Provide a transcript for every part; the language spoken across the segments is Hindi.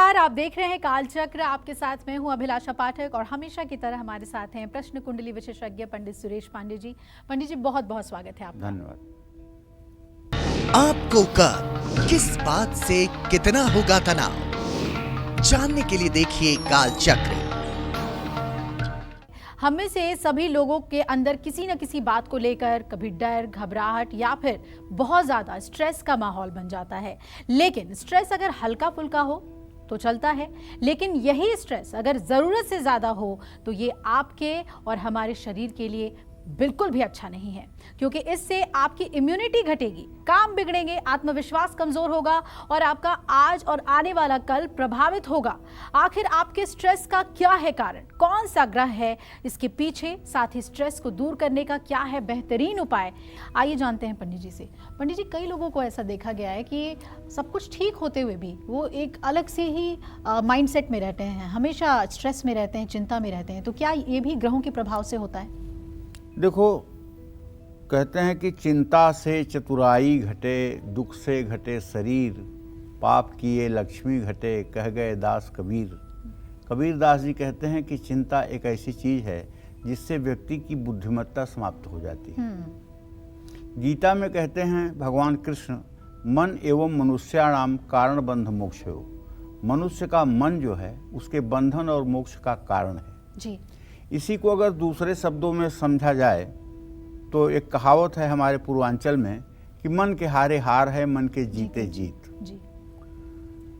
नमस्कार, आप देख रहे हैं कालचक्र। आपके साथ मैं हूं अभिलाषा पाठक और हमेशा की तरह हमारे साथ हैं प्रश्न कुंडली विशेषज्ञ पंडित सुरेश पांडे जी। पंडित जी, बहुत बहुत स्वागत है आपका। धन्यवाद। आपको कब किस बात से कितना होगा तनाव, जानने के लिए देखिए कालचक्र। हम में से सभी लोगों के अंदर किसी न किसी बात को लेकर कभी डर, घबराहट या फिर बहुत ज्यादा स्ट्रेस का माहौल बन जाता है। लेकिन स्ट्रेस अगर हल्का फुल्का हो तो चलता है, लेकिन यही स्ट्रेस अगर जरूरत से ज्यादा हो तो ये आपके और हमारे शरीर के लिए बिल्कुल भी अच्छा नहीं है, क्योंकि इससे आपकी इम्यूनिटी घटेगी, काम बिगड़ेंगे, आत्मविश्वास कमजोर होगा और आपका आज और आने वाला कल प्रभावित होगा। आखिर आपके स्ट्रेस का क्या है कारण, कौन सा ग्रह है इसके पीछे, साथ ही स्ट्रेस को दूर करने का क्या है बेहतरीन उपाय, आइए जानते हैं पंडित जी से। पंडित जी, कई लोगों को ऐसा देखा गया है कि सब कुछ ठीक होते हुए भी वो एक अलग से ही माइंडसेट में रहते हैं, हमेशा स्ट्रेस में रहते हैं, चिंता में रहते हैं। तो क्या ये भी ग्रहों के प्रभाव से होता है? देखो, कहते हैं कि चिंता से चतुराई घटे, दुख से घटे शरीर, पाप किए लक्ष्मी घटे, कह गए दास कबीर। कबीर दास जी कहते हैं कि चिंता एक ऐसी चीज है जिससे व्यक्ति की बुद्धिमत्ता समाप्त हो जाती है। गीता में कहते हैं भगवान कृष्ण, मन एवं मनुष्याणाम कारण बंध मोक्ष हो। मनुष्य का मन जो है उसके बंधन और मोक्ष का कारण है जी। इसी को अगर दूसरे शब्दों में समझा जाए तो एक कहावत है हमारे पूर्वांचल में कि मन के हारे हार है, मन के जीते जीत। जी।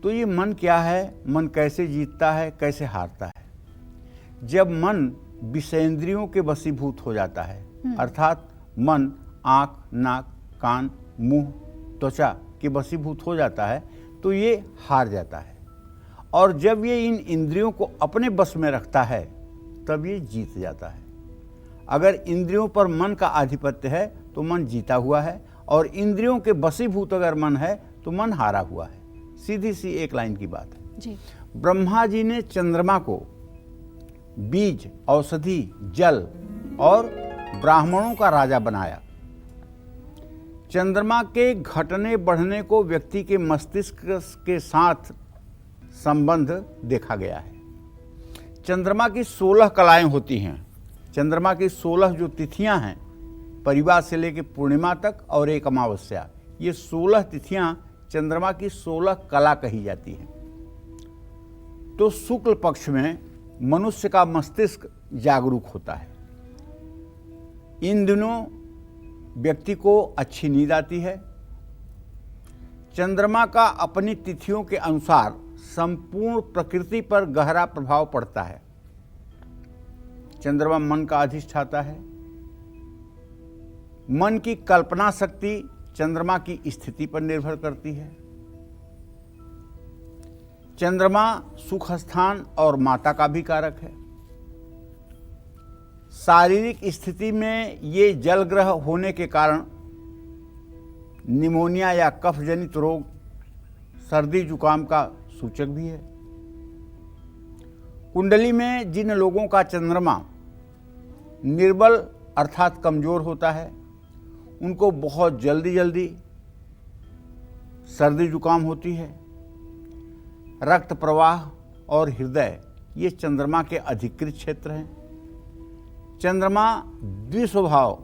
तो ये मन क्या है, मन कैसे जीतता है, कैसे हारता है? जब मन विषेंद्रियों के वशीभूत हो जाता है, अर्थात मन आँख, नाक, कान, मुंह, त्वचा के वशीभूत हो जाता है तो ये हार जाता है। और जब ये इन इंद्रियों को अपने बस में रखता है तब ये जीत जाता है। अगर इंद्रियों पर मन का आधिपत्य है तो मन जीता हुआ है, और इंद्रियों के वशीभूत अगर मन है तो मन हारा हुआ है। सीधी सी एक लाइन की बात है जी। ब्रह्मा जी ने चंद्रमा को बीज, औषधि, जल और ब्राह्मणों का राजा बनाया। चंद्रमा के घटने बढ़ने को व्यक्ति के मस्तिष्क के साथ संबंध देखा गया है। चंद्रमा की 16 कलाएं होती हैं। चंद्रमा की 16 जो तिथियां हैं, परिवार से लेकर पूर्णिमा तक और एक अमावस्या, ये 16 तिथियां चंद्रमा की 16 कला कही जाती हैं। तो शुक्ल पक्ष में मनुष्य का मस्तिष्क जागरूक होता है। इन दिनों व्यक्ति को अच्छी नींद आती है। चंद्रमा का अपनी तिथियों के अनुसार संपूर्ण प्रकृति पर गहरा प्रभाव पड़ता है। चंद्रमा मन का अधिष्ठाता है। मन की कल्पना शक्ति चंद्रमा की स्थिति पर निर्भर करती है। चंद्रमा सुख स्थान और माता का भी कारक है। शारीरिक स्थिति में ये जल ग्रह होने के कारण निमोनिया या कफ जनित रोग, सर्दी जुकाम का सूचक भी है। कुंडली में जिन लोगों का चंद्रमा निर्बल अर्थात कमजोर होता है, उनको बहुत जल्दी सर्दी जुकाम होती है। रक्त प्रवाह और हृदय ये चंद्रमा के अधिकृत क्षेत्र हैं। चंद्रमा द्विस्वभाव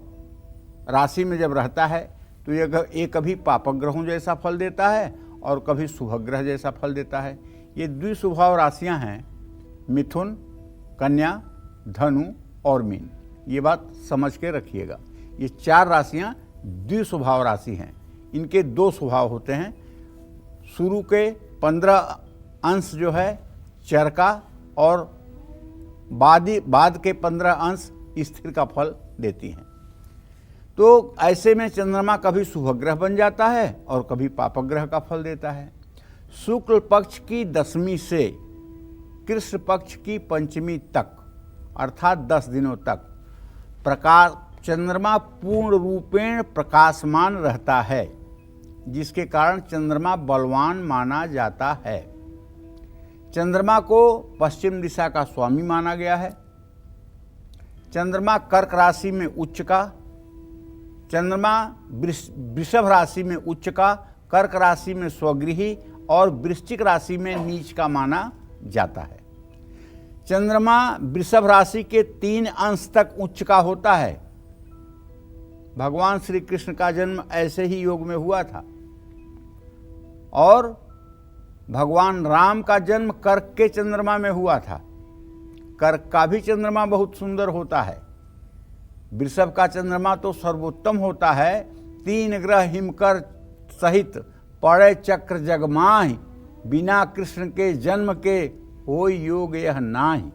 राशि में जब रहता है तो ये कभी पापक ग्रहों जैसा फल देता है और कभी शुभग्रह जैसा फल देता है। ये द्विस्वभाव राशियां हैं मिथुन, कन्या, धनु और मीन। ये बात समझ के रखिएगा। ये 4 राशियां द्विस्वभाव राशि हैं। इनके 2 स्वभाव होते हैं। शुरू के 15 अंश जो है चरका और बाद के 15 अंश स्थिर का फल देती हैं। तो ऐसे में चंद्रमा कभी शुभग्रह बन जाता है और कभी पापक ग्रह का फल देता है। शुक्ल पक्ष की 10वीं से कृष्ण पक्ष की 5वीं तक अर्थात 10 दिनों तक चंद्रमा पूर्ण रूपेण प्रकाशमान रहता है, जिसके कारण चंद्रमा बलवान माना जाता है। चंद्रमा को पश्चिम दिशा का स्वामी माना गया है। चंद्रमा कर्क राशि में उच्च का, चंद्रमा वृषभ राशि में उच्च का, कर्क राशि में स्वगृही और वृश्चिक राशि में नीच का माना जाता है। चंद्रमा वृषभ राशि के 3 अंश तक उच्च का होता है। भगवान श्री कृष्ण का जन्म ऐसे ही योग में हुआ था और भगवान राम का जन्म कर्क के चंद्रमा में हुआ था। कर्क का भी चंद्रमा बहुत सुंदर होता है। वृषभ का चंद्रमा तो सर्वोत्तम होता है। 3 ग्रह हिमकर सहित पड़े चक्र जगमाहि, बिना कृष्ण के जन्म के होय योग यह नाही।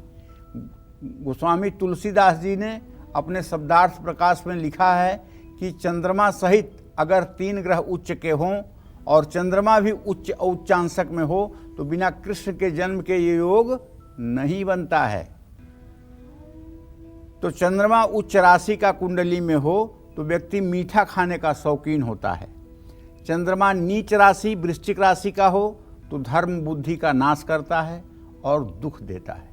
गोस्वामी तुलसीदास जी ने अपने शब्दार्थ प्रकाश में लिखा है कि चंद्रमा सहित अगर 3 ग्रह उच्च के हों और चंद्रमा भी उच्च उच्चांशक में हो तो बिना कृष्ण के जन्म के ये योग नहीं बनता है। तो चंद्रमा उच्च राशि का कुंडली में हो तो व्यक्ति मीठा खाने का शौकीन होता है। चंद्रमा नीच राशि वृश्चिक राशि का हो तो धर्म बुद्धि का नाश करता है और दुख देता है।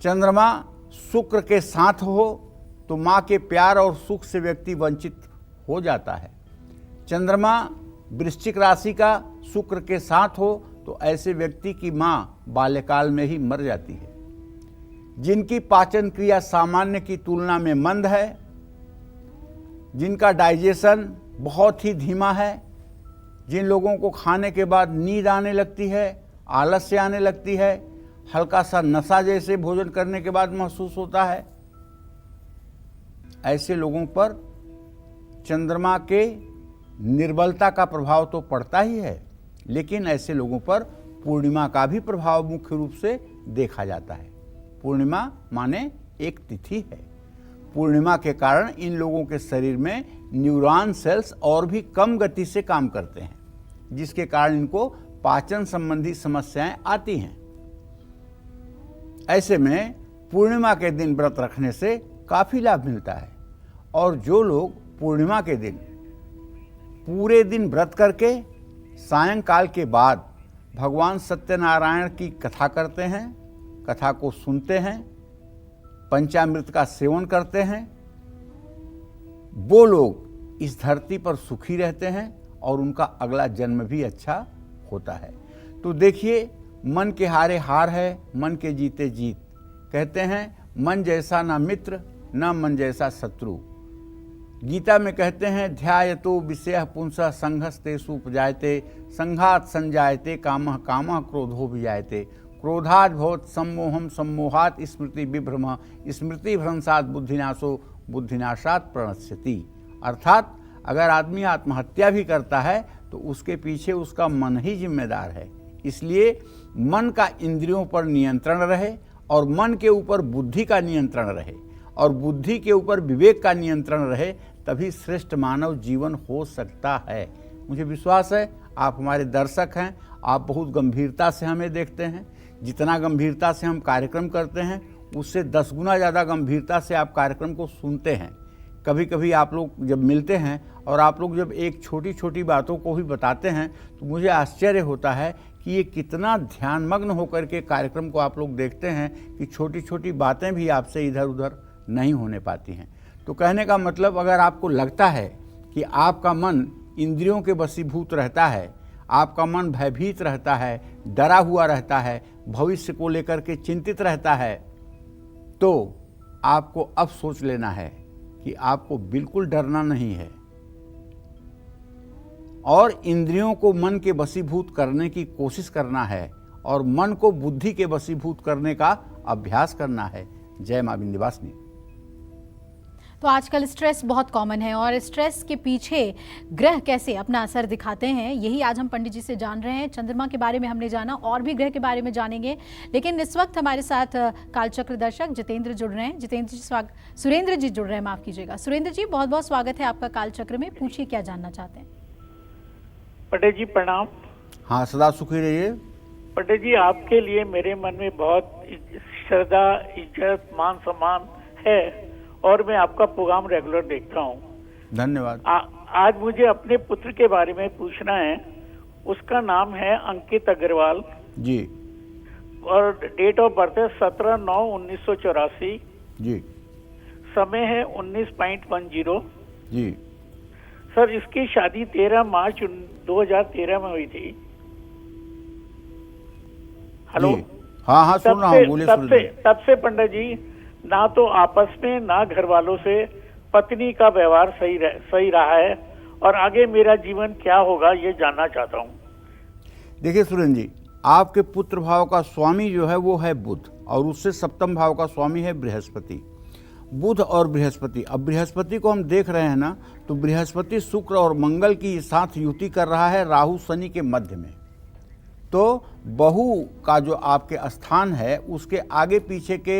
चंद्रमा शुक्र के साथ हो तो माँ के प्यार और सुख से व्यक्ति वंचित हो जाता है। चंद्रमा वृश्चिक राशि का शुक्र के साथ हो तो ऐसे व्यक्ति की माँ बाल्यकाल में ही मर जाती है। जिनकी पाचन क्रिया सामान्य की तुलना में मंद है, जिनका डाइजेशन बहुत ही धीमा है, जिन लोगों को खाने के बाद नींद आने लगती है, आलस्य आने लगती है, हल्का सा नशा जैसे भोजन करने के बाद महसूस होता है, ऐसे लोगों पर चंद्रमा के निर्बलता का प्रभाव तो पड़ता ही है, लेकिन ऐसे लोगों पर पूर्णिमा का भी प्रभाव मुख्य रूप से देखा जाता है। पूर्णिमा माने एक तिथि है। पूर्णिमा के कारण इन लोगों के शरीर में न्यूरॉन सेल्स और भी कम गति से काम करते हैं, जिसके कारण इनको पाचन संबंधी समस्याएं आती हैं। ऐसे में पूर्णिमा के दिन व्रत रखने से काफी लाभ मिलता है। और जो लोग पूर्णिमा के दिन पूरे दिन व्रत करके सायंकाल के बाद भगवान सत्यनारायण की कथा करते हैं, कथा को सुनते हैं, पंचामृत का सेवन करते हैं, वो लोग इस धरती पर सुखी रहते हैं और उनका अगला जन्म भी अच्छा होता है। तो देखिए, मन के हारे हार है, मन के जीते जीत। कहते हैं मन जैसा ना मित्र, ना मन जैसा शत्रु। गीता में कहते हैं ध्यायतो विषयः पुंसः संघस्तेषु उपजायते, संघात संजायते कामः, कामः क्रोधो विजायते, क्रोधात् भवत् सम्मोहम्, सम्मोहात् स्मृति विभ्रमः, स्मृति भ्रंशात् बुद्धिनाशो, बुद्धिनाशात् प्रणश्यति। अर्थात अगर आदमी आत्महत्या भी करता है तो उसके पीछे उसका मन ही जिम्मेदार है। इसलिए मन का इंद्रियों पर नियंत्रण रहे और मन के ऊपर बुद्धि का नियंत्रण रहे और बुद्धि के ऊपर विवेक का नियंत्रण रहे, तभी श्रेष्ठ मानव जीवन हो सकता है। मुझे विश्वास है आप हमारे दर्शक हैं, आप बहुत गंभीरता से हमें देखते हैं। जितना गंभीरता से हम कार्यक्रम करते हैं उससे 10 गुना ज़्यादा गंभीरता से आप कार्यक्रम को सुनते हैं। कभी कभी आप लोग जब मिलते हैं और आप लोग जब एक छोटी छोटी बातों को भी बताते हैं तो मुझे आश्चर्य होता है कि ये कितना ध्यानमग्न होकर के कार्यक्रम को आप लोग देखते हैं कि छोटी छोटी बातें भी आपसे इधर उधर नहीं होने पाती हैं। तो कहने का मतलब, अगर आपको लगता है कि आपका मन इंद्रियों के वशीभूत रहता है, आपका मन भयभीत रहता है, डरा हुआ रहता है, भविष्य को लेकर के चिंतित रहता है, तो आपको अब सोच लेना है कि आपको बिल्कुल डरना नहीं है और इंद्रियों को मन के वशीभूत करने की कोशिश करना है और मन को बुद्धि के वशीभूत करने का अभ्यास करना है। जय मां विंध्यवासिनी। तो आजकल स्ट्रेस बहुत कॉमन है और स्ट्रेस के पीछे ग्रह कैसे अपना असर दिखाते हैं, यही आज हम पंडित जी से जान रहे हैं। चंद्रमा के बारे में हमने जाना, और भी ग्रह के बारे में जानेंगे, लेकिन इस वक्त हमारे साथ कालचक्र दर्शक जितेंद्र जुड़ रहे हैं। जितेंद्र जी सुरेंद्र जी जुड़ रहे हैं, माफ कीजिएगा। सुरेंद्र जी, बहुत बहुत स्वागत है आपका कालचक्र में। पूछिए क्या जानना चाहते हैं। पंडित जी प्रणाम। हाँ, सदा सुखी रहिए। पंडित जी, आपके लिए मेरे मन में बहुत श्रद्धा, इज्जत, मान सम्मान है और मैं आपका प्रोग्राम रेगुलर देखता हूँ। धन्यवाद। आज मुझे अपने पुत्र के बारे में पूछना है। उसका नाम है अंकित अग्रवाल जी और डेट ऑफ बर्थ है 17/9/1984। जी। समय है 19.10। जी। सर, इसकी शादी 13 मार्च 2013 में हुई थी। हेलो। जी, हाँ हाँ सुन रहा हूँ, बोलिए तब सूर्य जी। तब से पंडित जी ना तो आपस में ना घर वालों से पत्नी का व्यवहार सही रहा है, और आगे मेरा जीवन क्या होगा ये जानना चाहता हूँ। देखिए सुरेंद्र जी, आपके पुत्र भाव का स्वामी जो है वो है बुध, और उससे सप्तम भाव का स्वामी है बृहस्पति। बुध और बृहस्पति, अब बृहस्पति को हम देख रहे हैं ना, तो बृहस्पति शुक्र और मंगल की साथ युति कर रहा है राहु शनि के मध्य में। तो बहू का जो आपके स्थान है उसके आगे पीछे के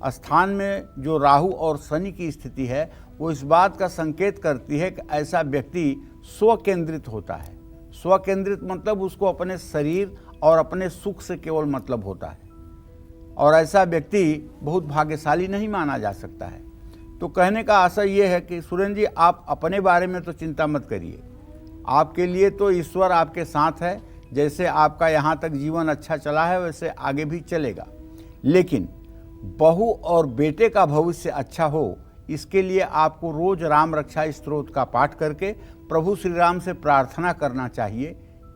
स्थान में जो राहु और शनि की स्थिति है वो इस बात का संकेत करती है कि ऐसा व्यक्ति स्वकेंद्रित होता है। स्वकेंद्रित मतलब उसको अपने शरीर और अपने सुख से केवल मतलब होता है, और ऐसा व्यक्ति बहुत भाग्यशाली नहीं माना जा सकता है। तो कहने का आशय ये है कि सुरेंद्र जी, आप अपने बारे में तो चिंता मत करिए, आपके लिए तो ईश्वर आपके साथ है। जैसे आपका यहाँ तक जीवन अच्छा चला है वैसे आगे भी चलेगा, लेकिन बहू और बेटे का भविष्य अच्छा हो इसके लिए आपको रोज राम रक्षा स्तोत्र का पाठ करके प्रभु श्री राम से प्रार्थना करना चाहिए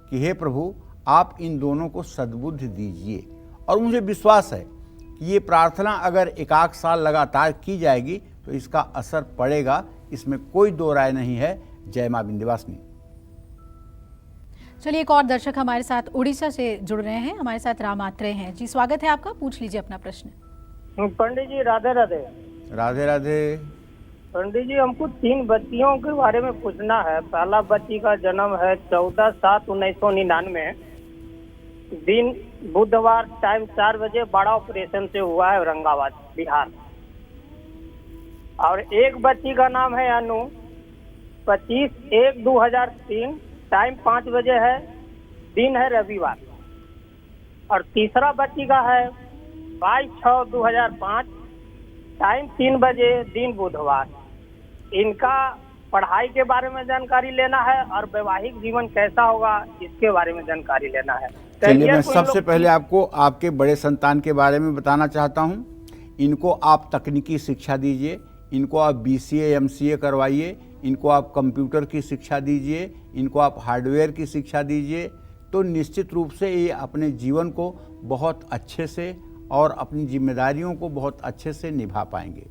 कि हे प्रभु, आप इन दोनों को सद्बुद्धि दीजिए। और मुझे विश्वास है कि ये प्रार्थना अगर 1 साल लगातार की जाएगी तो इसका असर पड़ेगा, इसमें कोई दो राय नहीं है। जय मां विंध्यवासिनी। चलिए, एक और दर्शक हमारे साथ उड़ीसा से जुड़ रहे हैं, हमारे साथ राम आत्रेय हैं जी। स्वागत है आपका, पूछ लीजिए अपना प्रश्न। पंडित जी राधे राधे। राधे राधे। पंडित जी, हमको 3 बच्चियों के बारे में पूछना है। पहला बच्ची का जन्म है 14/7/1999, दिन बुधवार, टाइम 4 बजे, बड़ा ऑपरेशन से हुआ है, औरंगाबाद बिहार। और एक बच्ची का नाम है अनु, 25/1/2003, टाइम 5 बजे है, दिन है रविवार। और तीसरा बच्ची का है 22/6/2005, टाइम 3 बजे, दिन बुधवार। इनका पढ़ाई के बारे में जानकारी लेना है और वैवाहिक जीवन कैसा होगा इसके बारे में जानकारी लेना है। चलिए, मैं सबसे पहले आपको आपके बड़े संतान के बारे में बताना चाहता हूं। इनको आप तकनीकी शिक्षा दीजिए, इनको आप BCA MCA करवाइए, इनको आप कंप्यूटर की शिक्षा दीजिए, इनको आप हार्डवेयर की शिक्षा दीजिए, तो निश्चित रूप से ये अपने जीवन को बहुत अच्छे से और अपनी जिम्मेदारियों को बहुत अच्छे से निभा पाएंगे।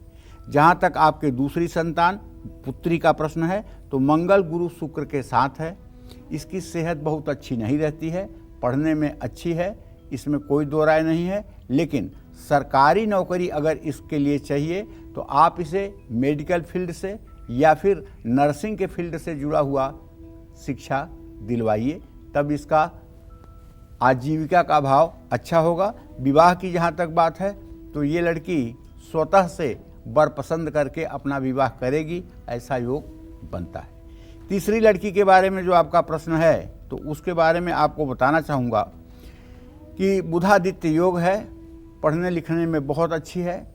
जहाँ तक आपके दूसरी संतान पुत्री का प्रश्न है, तो मंगल गुरु शुक्र के साथ है। इसकी सेहत बहुत अच्छी नहीं रहती है, पढ़ने में अच्छी है, इसमें कोई दो राय नहीं है, लेकिन सरकारी नौकरी अगर इसके लिए चाहिए तो आप इसे मेडिकल फील्ड से या फिर नर्सिंग के फील्ड से जुड़ा हुआ शिक्षा दिलवाइए, तब इसका आजीविका का भाव अच्छा होगा। विवाह की जहाँ तक बात है तो ये लड़की स्वतः से वर पसंद करके अपना विवाह करेगी, ऐसा योग बनता है। तीसरी लड़की के बारे में जो आपका प्रश्न है तो उसके बारे में आपको बताना चाहूँगा कि बुधादित्य योग है, पढ़ने लिखने में बहुत अच्छी है,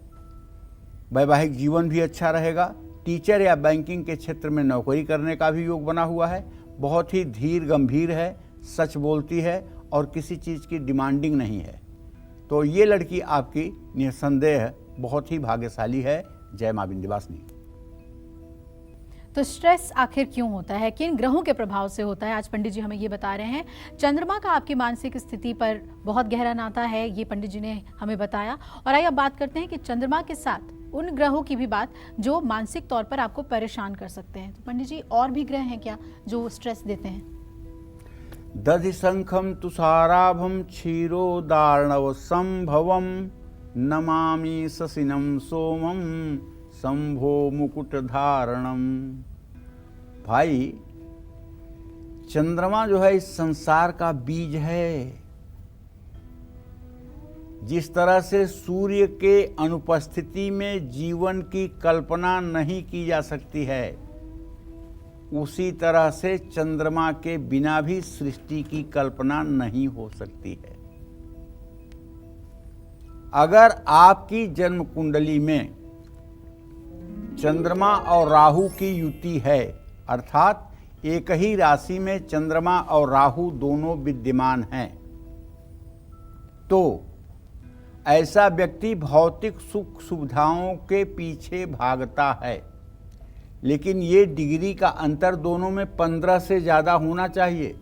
वैवाहिक जीवन भी अच्छा रहेगा। टीचर या बैंकिंग के क्षेत्र में नौकरी करने का भी योग बना हुआ है। बहुत ही धीर गंभीर है, सच बोलती है और किसी चीज़ की डिमांडिंग नहीं है। तो ये लड़की आपकी निसंदेह बहुत ही भाग्यशाली है। जय मां विंध्यवासिनी। तो स्ट्रेस आखिर क्यों होता है, किन ग्रहों के प्रभाव से होता है, आज पंडित जी हमें ये बता रहे हैं। चंद्रमा का आपकी मानसिक स्थिति पर बहुत गहरा नाता है, ये पंडित जी ने हमें बताया। और आइए अब बात करते हैं कि चंद्रमा के साथ उन ग्रहों की भी बात जो मानसिक तौर पर आपको परेशान कर सकते हैं। तो पंडित जी, और भी ग्रह हैं क्या जो स्ट्रेस देते हैं? दधि शंखम तुषाराभम क्षीरोदार्णव संभवम नमामि शशिनम सोमम शंभो मुकुट धारणम। भाई, चंद्रमा जो है इस संसार का बीज है। जिस तरह से सूर्य के अनुपस्थिति में जीवन की कल्पना नहीं की जा सकती है, उसी तरह से चंद्रमा के बिना भी सृष्टि की कल्पना नहीं हो सकती है। अगर आपकी जन्म कुंडली में चंद्रमा और राहु की युति है, अर्थात एक ही राशि में चंद्रमा और राहु दोनों विद्यमान हैं, तो ऐसा व्यक्ति भौतिक सुख सुविधाओं के पीछे भागता है। लेकिन ये डिग्री का अंतर दोनों में 15 से ज़्यादा होना चाहिए।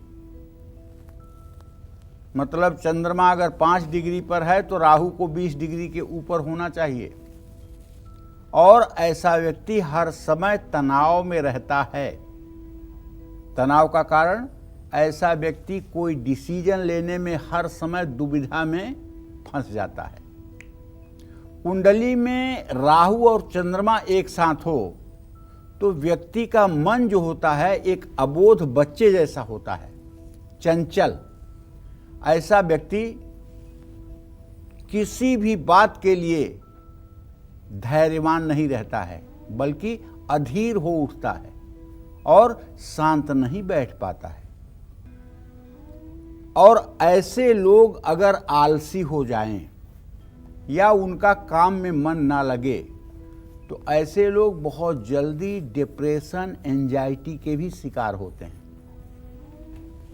मतलब चंद्रमा अगर 5 डिग्री पर है तो राहु को 20 डिग्री के ऊपर होना चाहिए। और ऐसा व्यक्ति हर समय तनाव में रहता है। तनाव का कारण, ऐसा व्यक्ति कोई डिसीजन लेने में हर समय दुविधा में फंस जाता है। कुंडली में राहु और चंद्रमा एक साथ हो तो व्यक्ति का मन जो होता है एक अबोध बच्चे जैसा होता है, चंचल। ऐसा व्यक्ति किसी भी बात के लिए धैर्यवान नहीं रहता है, बल्कि अधीर हो उठता है और शांत नहीं बैठ पाता है। और ऐसे लोग अगर आलसी हो जाएं या उनका काम में मन ना लगे तो ऐसे लोग बहुत जल्दी डिप्रेशन, एंजाइटी के भी शिकार होते हैं।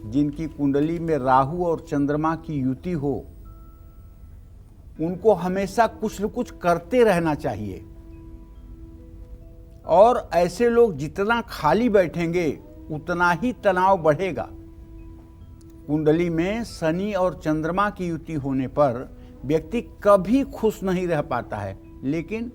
जिनकी कुंडली में राहु और चंद्रमा की युति हो, उनको हमेशा कुछ न कुछ करते रहना चाहिए। और ऐसे लोग जितना खाली बैठेंगे उतना ही तनाव बढ़ेगा। कुंडली में शनि और चंद्रमा की युति होने पर व्यक्ति कभी खुश नहीं रह पाता है, लेकिन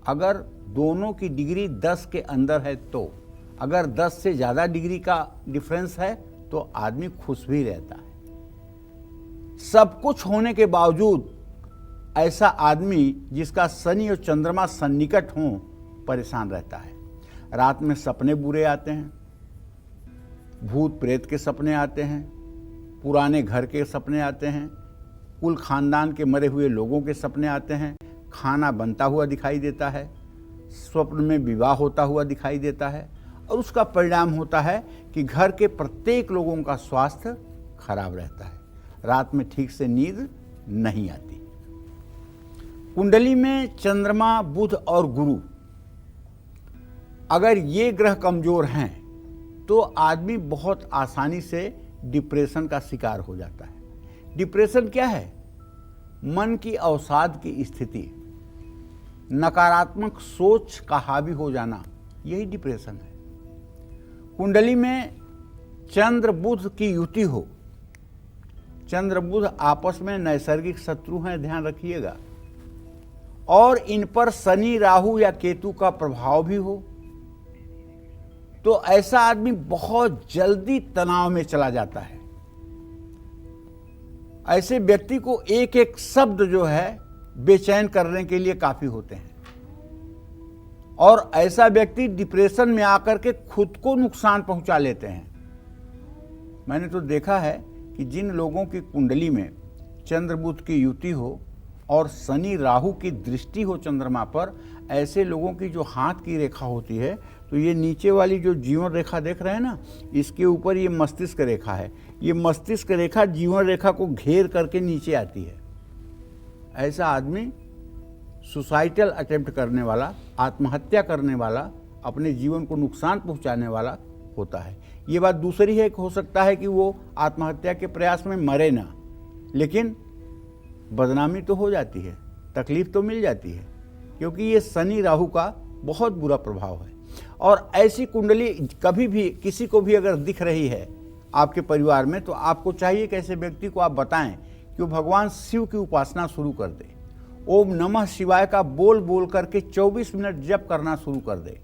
अगर दोनों की डिग्री 10 के अंदर है तो, अगर 10 से ज़्यादा डिग्री का डिफरेंस है तो आदमी खुश भी रहता है। सब कुछ होने के बावजूद ऐसा आदमी जिसका शनि और चंद्रमा सन्निकट हों परेशान रहता है। रात में सपने बुरे आते हैं, भूत प्रेत के सपने आते हैं, पुराने घर के सपने आते हैं, कुल खानदान के मरे हुए लोगों के सपने आते हैं, खाना बनता हुआ दिखाई देता है, स्वप्न में विवाह होता हुआ दिखाई देता है। और उसका परिणाम होता है कि घर के प्रत्येक लोगों का स्वास्थ्य खराब रहता है, रात में ठीक से नींद नहीं आती। कुंडली में चंद्रमा, बुध और गुरु अगर ये ग्रह कमजोर हैं तो आदमी बहुत आसानी से डिप्रेशन का शिकार हो जाता है। डिप्रेशन क्या है? मन की अवसाद की स्थिति, नकारात्मक सोच का हावी हो जाना, यही डिप्रेशन है। कुंडली में चंद्र बुध की युति हो, चंद्र बुध आपस में नैसर्गिक शत्रु हैं, ध्यान रखिएगा, और इन पर शनि, राहु या केतु का प्रभाव भी हो तो ऐसा आदमी बहुत जल्दी तनाव में चला जाता है। ऐसे व्यक्ति को एक एक शब्द जो है बेचैन करने के लिए काफी होते हैं। और ऐसा व्यक्ति डिप्रेशन में आकर के खुद को नुकसान पहुंचा लेते हैं। मैंने तो देखा है कि जिन लोगों की कुंडली में चंद्र बुध की युति हो और शनि राहु की दृष्टि हो चंद्रमा पर, ऐसे लोगों की जो हाथ की रेखा होती है, तो ये नीचे वाली जो जीवन रेखा देख रहे हैं ना, इसके ऊपर ये मस्तिष्क रेखा है। ये मस्तिष्क रेखा जीवन रेखा को घेर करके नीचे आती है। ऐसा आदमी सुसाइडल अटेम्प्ट करने वाला, आत्महत्या करने वाला, अपने जीवन को नुकसान पहुंचाने वाला होता है। ये बात दूसरी है कि हो सकता है कि वो आत्महत्या के प्रयास में मरे ना, लेकिन बदनामी तो हो जाती है, तकलीफ तो मिल जाती है, क्योंकि ये शनि राहु का बहुत बुरा प्रभाव है। और ऐसी कुंडली कभी भी किसी को भी अगर दिख रही है आपके परिवार में, तो आपको चाहिए कि ऐसे व्यक्ति को आप बताएं कि वो भगवान शिव की उपासना शुरू कर दे। ओम नमः शिवाय का बोल बोल करके 24 मिनट जप करना शुरू कर दे।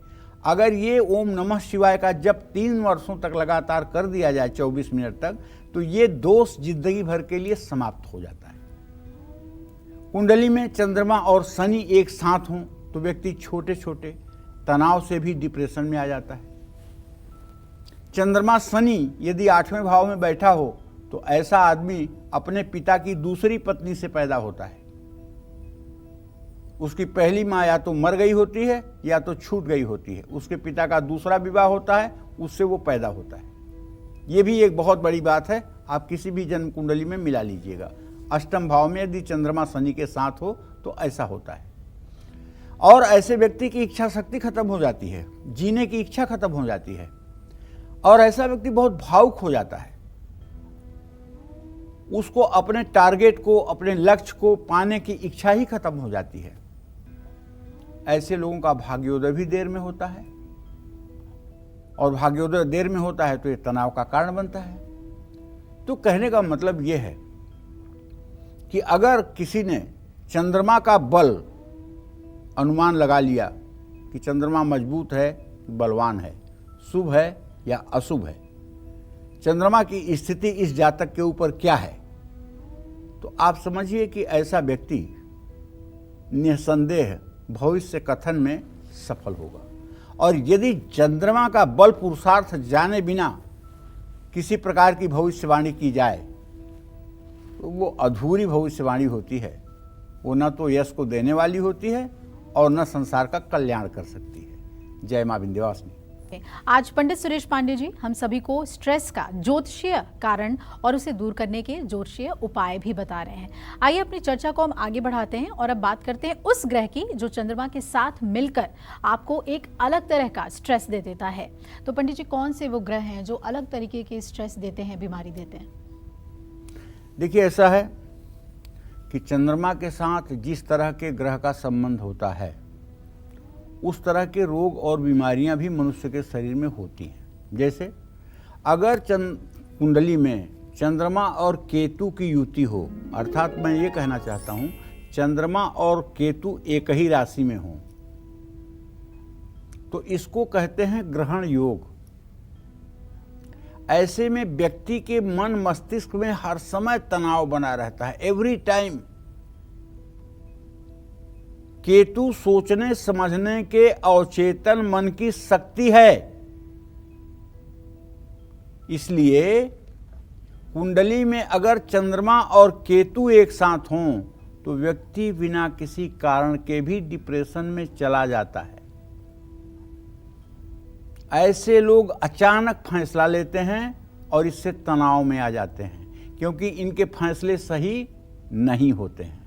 अगर ये ओम नमः शिवाय का जप 3 वर्षों तक लगातार कर दिया जाए 24 मिनट तक, तो ये दोष जिंदगी भर के लिए समाप्त हो जाता है। कुंडली में चंद्रमा और शनि एक साथ हों तो व्यक्ति छोटे छोटे तनाव से भी डिप्रेशन में आ जाता है। चंद्रमा शनि यदि 8वें भाव में बैठा हो तो ऐसा आदमी अपने पिता की दूसरी पत्नी से पैदा होता है। उसकी पहली माँ या तो मर गई होती है या तो छूट गई होती है, उसके पिता का दूसरा विवाह होता है, उससे वो पैदा होता है। ये भी एक बहुत बड़ी बात है, आप किसी भी जन्म कुंडली में मिला लीजिएगा। अष्टम भाव में यदि चंद्रमा शनि के साथ हो तो ऐसा होता है। और ऐसे व्यक्ति की इच्छा शक्ति खत्म हो जाती है, जीने की इच्छा खत्म हो जाती है, और ऐसा व्यक्ति बहुत भावुक हो जाता है। उसको अपने टारगेट को, अपने लक्ष्य को पाने की इच्छा ही खत्म हो जाती है। ऐसे लोगों का भाग्योदय भी देर में होता है, और भाग्योदय देर में होता है तो ये तनाव का कारण बनता है। तो कहने का मतलब ये है कि अगर किसी ने चंद्रमा का बल अनुमान लगा लिया कि चंद्रमा मजबूत है, बलवान है, शुभ है या अशुभ है, चंद्रमा की स्थिति इस जातक के ऊपर क्या है, तो आप समझिए कि ऐसा व्यक्ति निसंदेह भविष्य कथन में सफल होगा। और यदि चंद्रमा का बल पुरुषार्थ जाने बिना किसी प्रकार की भविष्यवाणी की जाए तो वो अधूरी भविष्यवाणी होती है। वो न तो यश को देने वाली होती है और न संसार का कल्याण कर सकती है। जय मां विंध्यवासिनी। आज पंडित सुरेश पांडे जी हम सभी को स्ट्रेस का ज्योतिषीय कारण और उसे दूर करने के ज्योतिषीय उपाय भी बता रहे हैं। आइए अपनी चर्चा को हम आगे बढ़ाते हैं और अब बात करते हैं उस ग्रह की जो चंद्रमा के साथ मिलकर आपको एक अलग तरह का स्ट्रेस दे देता है। तो पंडित जी, कौन से वो ग्रह हैं जो अलग तरीके के स्ट्रेस देते हैं, बीमारी देते हैं? देखिए, ऐसा है कि चंद्रमा के साथ जिस तरह के ग्रह का संबंध होता है उस तरह के रोग और बीमारियां भी मनुष्य के शरीर में होती हैं। जैसे अगर कुंडली में चंद्रमा और केतु की युति हो, अर्थात मैं ये कहना चाहता हूं चंद्रमा और केतु एक ही राशि में हो, तो इसको कहते हैं ग्रहण योग। ऐसे में व्यक्ति के मन मस्तिष्क में हर समय तनाव बना रहता है, एवरी टाइम। केतु सोचने समझने के अवचेतन मन की शक्ति है। इसलिए कुंडली में अगर चंद्रमा और केतु एक साथ हों तो व्यक्ति बिना किसी कारण के भी डिप्रेशन में चला जाता है। ऐसे लोग अचानक फैसला लेते हैं और इससे तनाव में आ जाते हैं क्योंकि इनके फैसले सही नहीं होते हैं।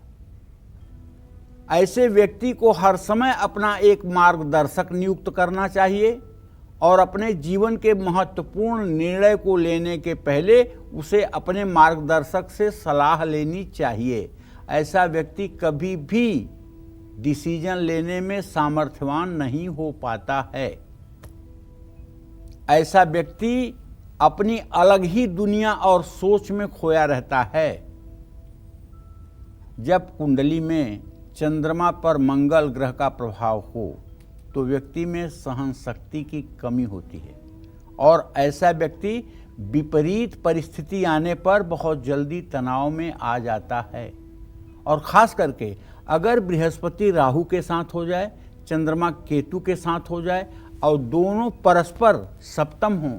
ऐसे व्यक्ति को हर समय अपना एक मार्गदर्शक नियुक्त करना चाहिए और अपने जीवन के महत्वपूर्ण निर्णय को लेने के पहले उसे अपने मार्गदर्शक से सलाह लेनी चाहिए। ऐसा व्यक्ति कभी भी डिसीजन लेने में सामर्थ्यवान नहीं हो पाता है। ऐसा व्यक्ति अपनी अलग ही दुनिया और सोच में खोया रहता है। जब कुंडली में चंद्रमा पर मंगल ग्रह का प्रभाव हो तो व्यक्ति में सहन शक्ति की कमी होती है और ऐसा व्यक्ति विपरीत परिस्थिति आने पर बहुत जल्दी तनाव में आ जाता है। और खास करके अगर बृहस्पति राहु के साथ हो जाए, चंद्रमा केतु के साथ हो जाए और दोनों परस्पर सप्तम हों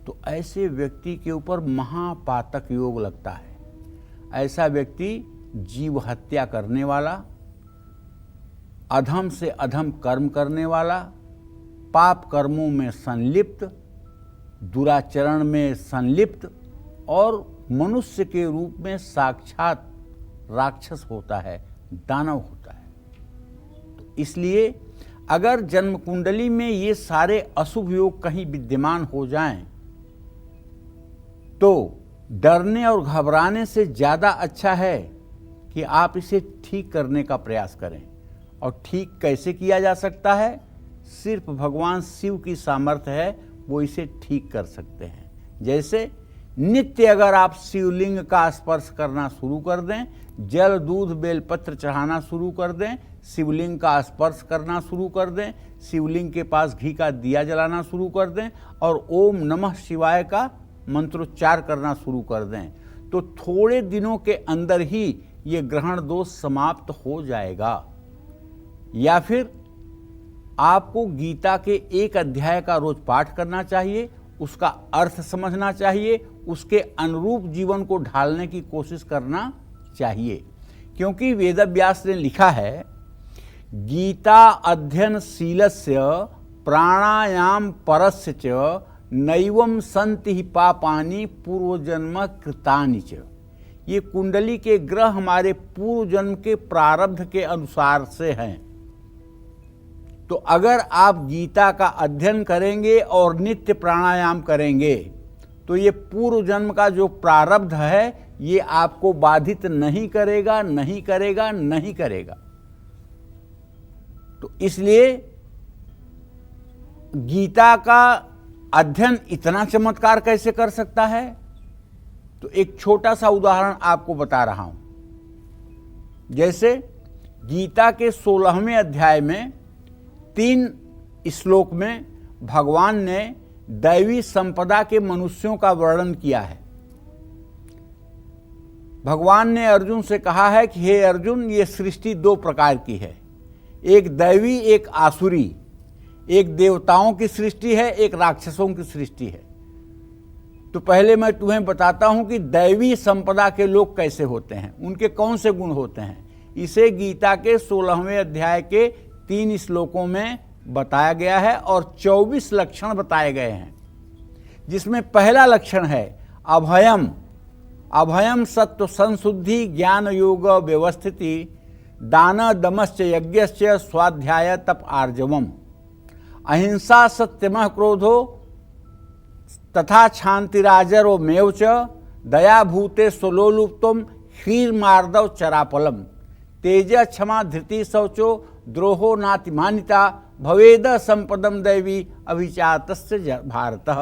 तो ऐसे व्यक्ति के ऊपर महापातक योग लगता है। ऐसा व्यक्ति जीव हत्या करने वाला, अधम से अधम कर्म करने वाला, पाप कर्मों में संलिप्त, दुराचरण में संलिप्त और मनुष्य के रूप में साक्षात राक्षस होता है, दानव होता है। तो इसलिए अगर जन्म कुंडली में ये सारे अशुभ योग कहीं विद्यमान हो जाएं तो डरने और घबराने से ज़्यादा अच्छा है कि आप इसे ठीक करने का प्रयास करें। और ठीक कैसे किया जा सकता है? सिर्फ भगवान शिव की सामर्थ्य है, वो इसे ठीक कर सकते हैं। जैसे नित्य अगर आप शिवलिंग का स्पर्श करना शुरू कर दें, जल दूध बेलपत्र चढ़ाना शुरू कर दें, शिवलिंग का स्पर्श करना शुरू कर दें, शिवलिंग के पास घी का दिया जलाना शुरू कर दें और ओम नमः शिवाय का मंत्रोच्चार करना शुरू कर दें तो थोड़े दिनों के अंदर ही ये ग्रहण दोष समाप्त हो जाएगा। या फिर आपको गीता के एक अध्याय का रोज पाठ करना चाहिए, उसका अर्थ समझना चाहिए, उसके अनुरूप जीवन को ढालने की कोशिश करना चाहिए। क्योंकि वेदव्यास ने लिखा है, गीता अध्ययनशीलस्य प्राणायाम परस्य च नैवं सन्ति हि पापानि पूर्वजन्म कृतानि च। ये कुंडली के ग्रह हमारे पूर्व जन्म के प्रारब्ध के अनुसार से हैं। तो अगर आप गीता का अध्ययन करेंगे और नित्य प्राणायाम करेंगे तो ये पूर्व जन्म का जो प्रारब्ध है ये आपको बाधित नहीं करेगा, नहीं करेगा, नहीं करेगा। तो इसलिए गीता का अध्ययन इतना चमत्कार कैसे कर सकता है? तो एक छोटा सा उदाहरण आपको बता रहा हूं। जैसे गीता के 16वें अध्याय में 3 श्लोक में भगवान ने दैवी संपदा के मनुष्यों का वर्णन किया है। भगवान ने अर्जुन से कहा है कि हे अर्जुन, ये सृष्टि 2 प्रकार की है, एक दैवी एक आसुरी, एक देवताओं की सृष्टि है, एक राक्षसों की सृष्टि है। तो पहले मैं तुम्हें बताता हूं कि दैवी संपदा के लोग कैसे होते हैं, उनके कौन से गुण होते हैं। इसे गीता के 16वें अध्याय के 3 श्लोकों में बताया गया है और 24 लक्षण बताए गए हैं, जिसमें पहला लक्षण है अभयम। अभयम सत्व संशुद्धि ज्ञान योग व्यवस्थिति दान दमश्च यज्ञश्च स्वाध्याय तप आर्जवम अहिंसा सत्यमः क्रोधो तथा शांतिराजरो मेव च दया भूते स्वलोलुप्तम हीर मार्दव चरापलम तेज क्षमा धृति शौचो द्रोहो नातिमानिता भवेद संपदम दैवी अभिचातस्य भारतः।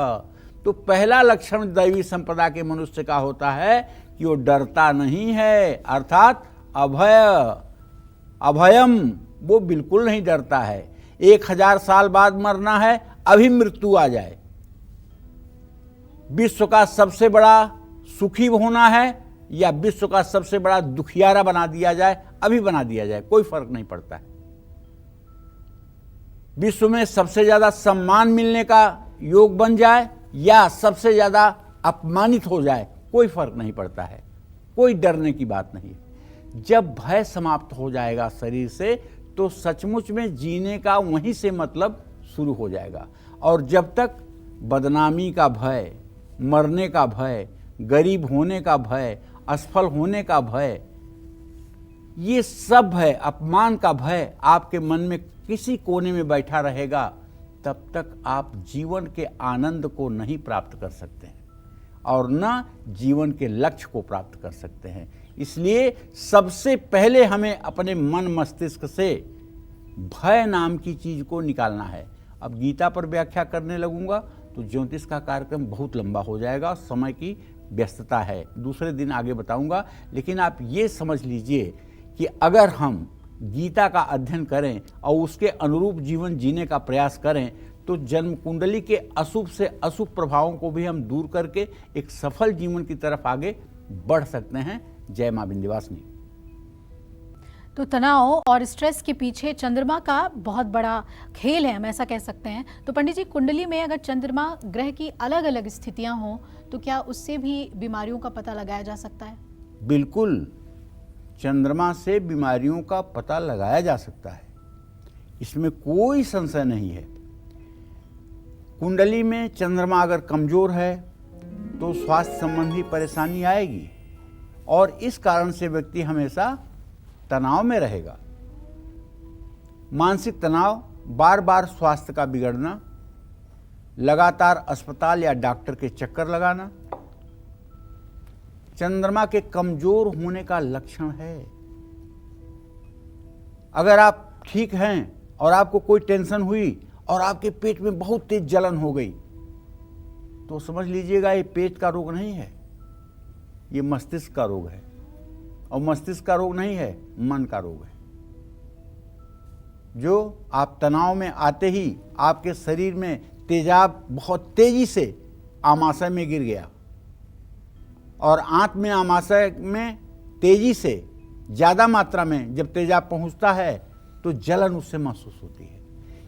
तो पहला लक्षण दैवी संपदा के मनुष्य का होता है कि वो डरता नहीं है, अर्थात अभयम, वो बिल्कुल नहीं डरता है। 1000 साल बाद मरना है, अभी मृत्यु आ जाए, विश्व का सबसे बड़ा सुखी होना है या विश्व का सबसे बड़ा दुखियारा बना दिया जाए, अभी बना दिया जाए, कोई फर्क नहीं पड़ता है। विश्व में सबसे ज्यादा सम्मान मिलने का योग बन जाए या सबसे ज्यादा अपमानित हो जाए, कोई फर्क नहीं पड़ता है, कोई डरने की बात नहीं है। जब भय समाप्त हो जाएगा शरीर से, तो सचमुच में जीने का वहीं से मतलब शुरू हो जाएगा। और जब तक बदनामी का भय, मरने का भय, गरीब होने का भय, असफल होने का भय, ये सब भय, अपमान का भय आपके मन में किसी कोने में बैठा रहेगा, तब तक आप जीवन के आनंद को नहीं प्राप्त कर सकते हैं और न जीवन के लक्ष्य को प्राप्त कर सकते हैं। इसलिए सबसे पहले हमें अपने मन मस्तिष्क से भय नाम की चीज को निकालना है। अब गीता पर व्याख्या करने लगूंगा तो ज्योतिष का कार्यक्रम बहुत लंबा हो जाएगा, समय की व्यस्तता है, दूसरे दिन आगे बताऊंगा। लेकिन आप ये समझ लीजिए कि अगर हम गीता का अध्ययन करें और उसके अनुरूप जीवन जीने का प्रयास करें, तो जन्म कुंडली के अशुभ से अशुभ प्रभावों को भी हम दूर करके एक सफल जीवन की तरफ आगे बढ़ सकते हैं। जय मां विंध्यवासिनी। तो तनाव और स्ट्रेस के पीछे चंद्रमा का बहुत बड़ा खेल है, हम ऐसा कह सकते हैं। तो पंडित जी, कुंडली में अगर चंद्रमा ग्रह की अलग अलग स्थितियां हों तो क्या उससे भी बीमारियों का पता लगाया जा सकता है? बिल्कुल, चंद्रमा से बीमारियों का पता लगाया जा सकता है, इसमें कोई संशय नहीं है। कुंडली में चंद्रमा अगर कमजोर है तो स्वास्थ्य संबंधी परेशानी आएगी और इस कारण से व्यक्ति हमेशा तनाव में रहेगा। मानसिक तनाव, बार बार स्वास्थ्य का बिगड़ना, लगातार अस्पताल या डॉक्टर के चक्कर लगाना, चंद्रमा के कमजोर होने का लक्षण है। अगर आप ठीक हैं और आपको कोई टेंशन हुई और आपके पेट में बहुत तेज जलन हो गई, तो समझ लीजिएगा ये पेट का रोग नहीं है, ये मस्तिष्क का रोग है। और मस्तिष्क का रोग नहीं है, मन का रोग है, जो आप तनाव में आते ही आपके शरीर में तेजाब बहुत तेजी से आमाशय में गिर गया और आंत में आमाशय में तेजी से ज़्यादा मात्रा में जब तेजाब पहुंचता है तो जलन उससे महसूस होती है।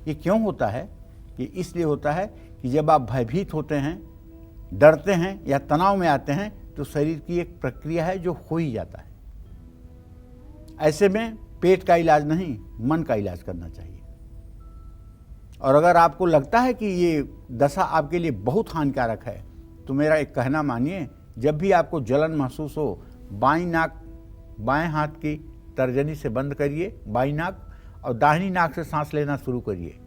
ये क्यों होता है? ये इसलिए होता है कि जब आप भयभीत होते हैं, डरते हैं या तनाव में आते हैं, तो शरीर की एक प्रक्रिया है जो हो ही जाता है। ऐसे में पेट का इलाज नहीं, मन का इलाज करना चाहिए। और अगर आपको लगता है कि ये दशा आपके लिए बहुत हानिकारक है, तो मेरा एक कहना मानिए, जब भी आपको जलन महसूस हो, बाईं नाक बाएं हाथ की तर्जनी से बंद करिए, बाईं नाक, और दाहिनी नाक से सांस लेना शुरू करिए।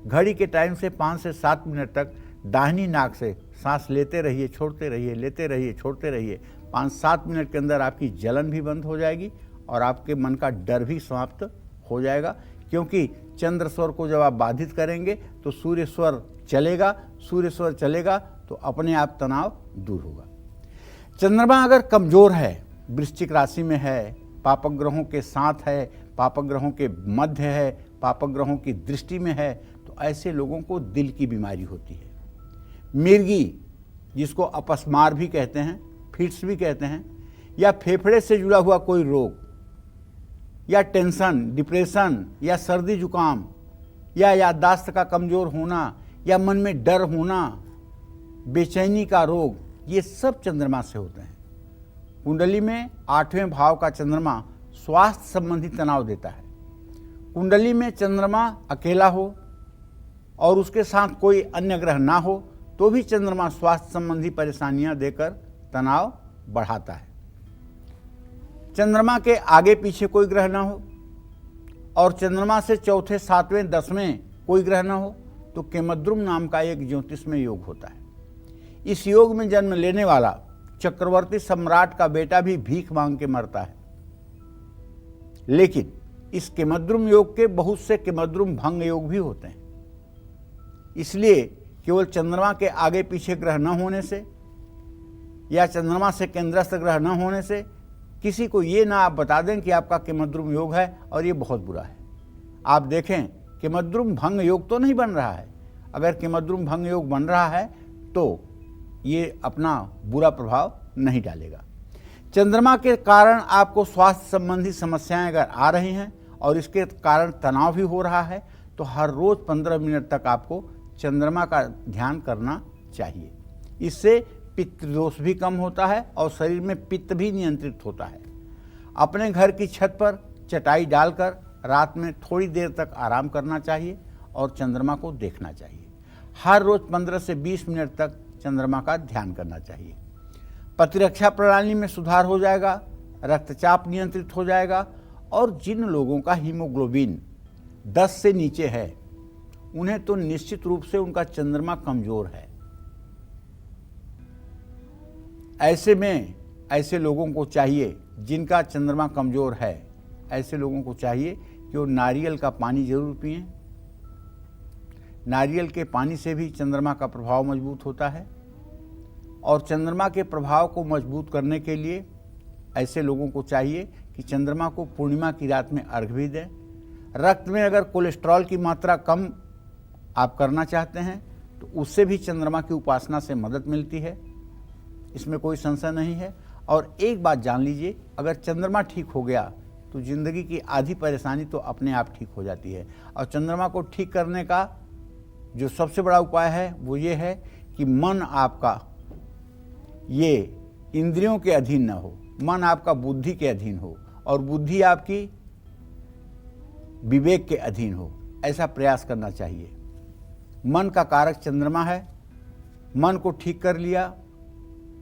घड़ी के टाइम से 5 से 7 मिनट तक दाहिनी नाक से सांस लेते रहिए, छोड़ते रहिए, लेते रहिए, छोड़ते रहिए। 5-7 मिनट के अंदर आपकी जलन भी बंद हो जाएगी और आपके मन का डर भी समाप्त हो जाएगा। क्योंकि चंद्र स्वर को जब आप बाधित करेंगे तो सूर्य स्वर चलेगा, सूर्य स्वर चलेगा तो अपने आप तनाव दूर होगा। चंद्रमा अगर कमजोर है, वृश्चिक राशि में है पापग्रहों के साथ है, पापग्रहों के मध्य है, पापग्रहों की दृष्टि में है, तो ऐसे लोगों को दिल की बीमारी होती है। मिर्गी, जिसको अपस्मार भी कहते हैं, फिट्स भी कहते हैं, या फेफड़े से जुड़ा हुआ कोई रोग, या टेंशन, डिप्रेशन, या सर्दी जुकाम, या याददाश्त का कमजोर होना, या मन में डर होना, बेचैनी का रोग, ये सब चंद्रमा से होते हैं। कुंडली में 8वें भाव का चंद्रमा स्वास्थ्य संबंधी तनाव देता है। कुंडली में चंद्रमा अकेला हो और उसके साथ कोई अन्य ग्रह ना हो तो भी चंद्रमा स्वास्थ्य संबंधी परेशानियां देकर तनाव बढ़ाता है। चंद्रमा के आगे पीछे कोई ग्रह ना हो और चंद्रमा से चौथे, 7वें, 10वें कोई ग्रह ना हो तो केमद्रुम नाम का एक ज्योतिषमय योग होता है। इस योग में जन्म लेने वाला चक्रवर्ती सम्राट का बेटा भी भीख मांग के मरता है। लेकिन इस केमद्रुम योग के बहुत से केमद्रुम भंग योग भी होते हैं। इसलिए केवल चंद्रमा के आगे पीछे ग्रह न होने से या चंद्रमा से केंद्रस्थ ग्रह न होने से किसी को ये ना आप बता दें कि आपका केमद्रुम योग है और ये बहुत बुरा है। आप देखें केमद्रुम भंग योग तो नहीं बन रहा है। अगर केमद्रुम भंग योग बन रहा है तो ये अपना बुरा प्रभाव नहीं डालेगा। चंद्रमा के कारण आपको स्वास्थ्य संबंधी समस्याएं अगर आ रही हैं और इसके कारण तनाव भी हो रहा है तो हर रोज 15 मिनट तक आपको चंद्रमा का ध्यान करना चाहिए। इससे पित्त दोष भी कम होता है और शरीर में पित्त भी नियंत्रित होता है। अपने घर की छत पर चटाई डालकर रात में थोड़ी देर तक आराम करना चाहिए और चंद्रमा को देखना चाहिए। हर रोज 15 से 20 मिनट तक चंद्रमा का ध्यान करना चाहिए। प्रतिरक्षा प्रणाली में सुधार हो जाएगा, रक्तचाप नियंत्रित हो जाएगा और जिन लोगों का हीमोग्लोबिन 10 से नीचे है उन्हें तो निश्चित रूप से उनका चंद्रमा कमजोर है। ऐसे में ऐसे लोगों को चाहिए, जिनका चंद्रमा कमजोर है, ऐसे लोगों को चाहिए कि वो नारियल का पानी जरूर पिएं। नारियल के पानी से भी चंद्रमा का प्रभाव मजबूत होता है और चंद्रमा के प्रभाव को मजबूत करने के लिए ऐसे लोगों को चाहिए कि चंद्रमा को पूर्णिमा की रात में अर्घ भी दें। रक्त में अगर कोलेस्ट्रॉल की मात्रा कम आप करना चाहते हैं तो उससे भी चंद्रमा की उपासना से मदद मिलती है, इसमें कोई संशय नहीं है। और एक बात जान लीजिए, अगर चंद्रमा ठीक हो गया तो जिंदगी की आधी परेशानी तो अपने आप ठीक हो जाती है। और चंद्रमा को ठीक करने का जो सबसे बड़ा उपाय है वो ये है कि मन आपका ये इंद्रियों के अधीन न हो, मन आपका बुद्धि के अधीन हो और बुद्धि आपकी विवेक के अधीन हो। ऐसा प्रयास करना चाहिए। मन का कारक चंद्रमा है। मन को ठीक कर लिया,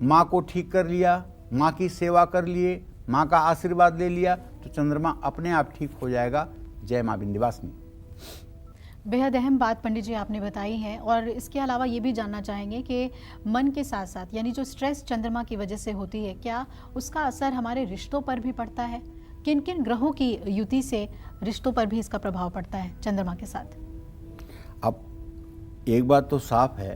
माँ को ठीक कर लिया, माँ की सेवा कर लिए, माँ का आशीर्वाद ले लिया तो चंद्रमा अपने आप ठीक हो जाएगा। जय माँ विंध्यवासिनी। बेहद अहम बात पंडित जी आपने बताई है और इसके अलावा ये भी जानना चाहेंगे कि मन के साथ साथ यानी जो स्ट्रेस चंद्रमा की वजह से होती है, क्या उसका असर हमारे रिश्तों पर भी पड़ता है? किन किन ग्रहों की युति से रिश्तों पर भी इसका प्रभाव पड़ता है चंद्रमा के साथ? अब एक बात तो साफ है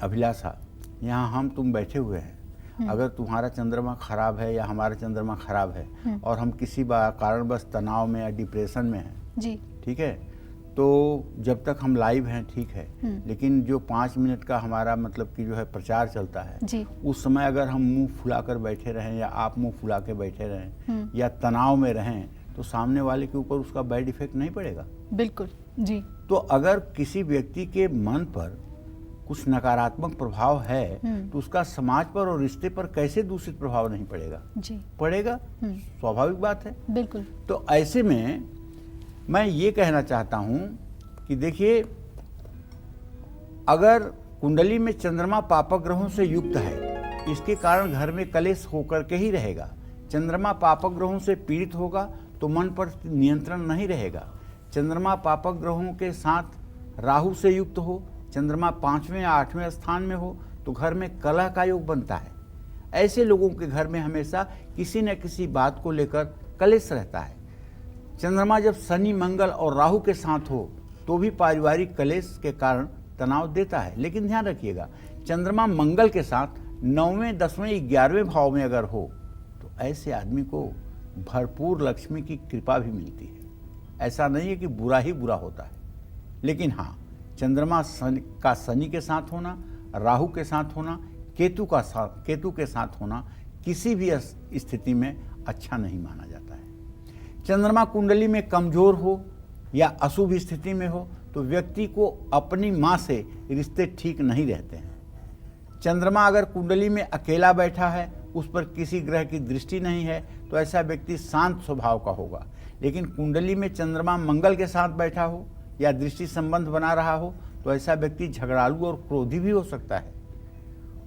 अभिलाषा, यहाँ हम तुम बैठे हुए हैं, अगर तुम्हारा चंद्रमा खराब है या हमारा चंद्रमा खराब है और हम किसी कारणवश तनाव में या डिप्रेशन में हैं जी, ठीक है, तो जब तक हम लाइव हैं ठीक है, लेकिन जो 5 मिनट का हमारा मतलब कि जो है प्रचार चलता है जी, उस समय अगर हम मुंह फुलाकर बैठे रहें या आप मुंह फुला के बैठे रहें या तनाव में रहें तो सामने वाले के ऊपर उसका बैड इफेक्ट नहीं पड़ेगा। बिल्कुल जी। तो अगर किसी व्यक्ति के मन पर कुछ नकारात्मक प्रभाव है तो उसका समाज पर और रिश्ते पर कैसे दूषित प्रभाव नहीं पड़ेगा? जी पड़ेगा, स्वाभाविक बात है। बिल्कुल। तो ऐसे में मैं ये कहना चाहता हूं कि देखिए, अगर कुंडली में चंद्रमा पापक ग्रहों से युक्त है, इसके कारण घर में कलेश होकर के ही रहेगा। चंद्रमा पापक ग्रहों से पीड़ित होगा तो मन पर नियंत्रण नहीं रहेगा। चंद्रमा पापक ग्रहों के साथ राहु से युक्त हो, चंद्रमा 5वें या 8वें स्थान में हो तो घर में कलह का योग बनता है। ऐसे लोगों के घर में हमेशा किसी न किसी बात को लेकर कलेश रहता है। चंद्रमा जब शनि, मंगल और राहु के साथ हो तो भी पारिवारिक कलेश के कारण तनाव देता है। लेकिन ध्यान रखिएगा, चंद्रमा मंगल के साथ 9वें, 10वें, 11वें भाव में अगर हो तो ऐसे आदमी को भरपूर लक्ष्मी की कृपा भी मिलती है। ऐसा नहीं है कि बुरा ही बुरा होता है, लेकिन हाँ, चंद्रमा का शनि के साथ होना, राहु के साथ होना, केतु के साथ होना किसी भी स्थिति में अच्छा नहीं माना जाता है। चंद्रमा कुंडली में कमजोर हो या अशुभ स्थिति में हो तो व्यक्ति को अपनी माँ से रिश्ते ठीक नहीं रहते हैं। चंद्रमा अगर कुंडली में अकेला बैठा है, उस पर किसी ग्रह की दृष्टि नहीं है, तो ऐसा व्यक्ति शांत स्वभाव का होगा। लेकिन कुंडली में चंद्रमा मंगल के साथ बैठा हो या दृष्टि संबंध बना रहा हो तो ऐसा व्यक्ति झगड़ालू और क्रोधी भी हो सकता है।